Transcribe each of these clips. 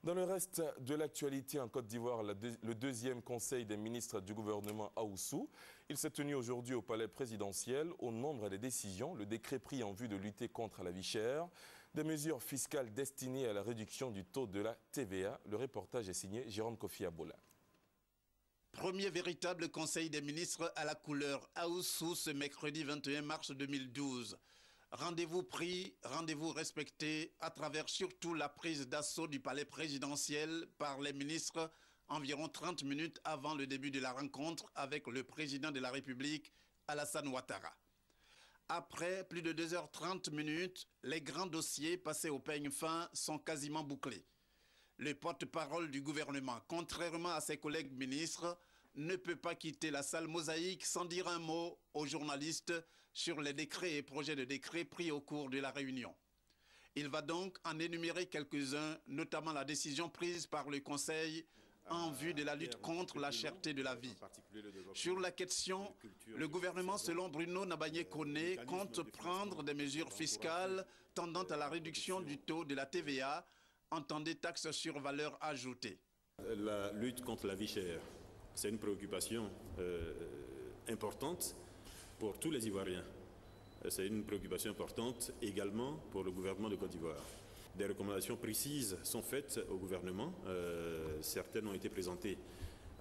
Dans le reste de l'actualité en Côte d'Ivoire, le deuxième conseil des ministres du gouvernement Aoussou, il s'est tenu aujourd'hui au palais présidentiel. Au nombre des décisions, le décret pris en vue de lutter contre la vie chère, des mesures fiscales destinées à la réduction du taux de la TVA. Le reportage est signé Jérôme Kofi Abola. Premier véritable conseil des ministres à la couleur Aoussou ce mercredi 21 mars 2012. Rendez-vous pris, rendez-vous respecté à travers surtout la prise d'assaut du palais présidentiel par les ministres environ 30 minutes avant le début de la rencontre avec le président de la République, Alassane Ouattara. Après plus de 2h30 minutes, les grands dossiers passés au peigne fin sont quasiment bouclés. Le porte-parole du gouvernement, contrairement à ses collègues ministres, ne peut pas quitter la salle mosaïque sans dire un mot aux journalistes sur les décrets et projets de décrets pris au cours de la réunion. Il va donc en énumérer quelques-uns, notamment la décision prise par le Conseil en vue de la lutte contre la cherté de la vie. Sur la question, le gouvernement, selon Bruno Nabagné-Koné, compte prendre des mesures fiscales tendant à la réduction du taux de la TVA, entendez taxe sur valeur ajoutée. La lutte contre la vie chère, c'est une préoccupation importante pour tous les Ivoiriens. C'est une préoccupation importante également pour le gouvernement de Côte d'Ivoire. Des recommandations précises sont faites au gouvernement. Certaines ont été présentées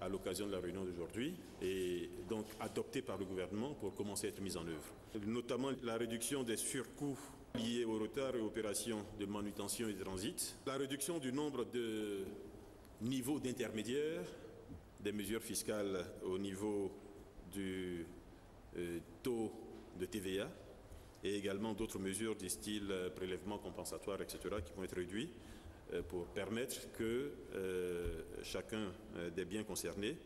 à l'occasion de la réunion d'aujourd'hui et donc adoptées par le gouvernement pour commencer à être mises en œuvre. Notamment la réduction des surcoûts liés au retard et opérations de manutention et de transit, la réduction du nombre de niveaux d'intermédiaires, des mesures fiscales au niveau du taux de TVA et également d'autres mesures du style prélèvement compensatoire, etc., qui vont être réduits pour permettre que chacun des biens concernés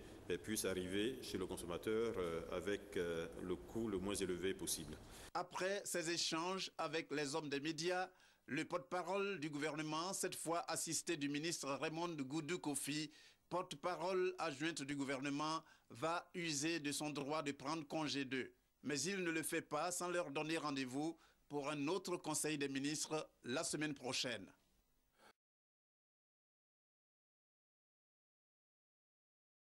puisse arriver chez le consommateur avec le coût le moins élevé possible. Après ces échanges avec les hommes des médias, le porte-parole du gouvernement, cette fois assisté du ministre Raymond Goudou Kofi, porte-parole adjointe du gouvernement, va user de son droit de prendre congé d'eux. Mais il ne le fait pas sans leur donner rendez-vous pour un autre conseil des ministres la semaine prochaine.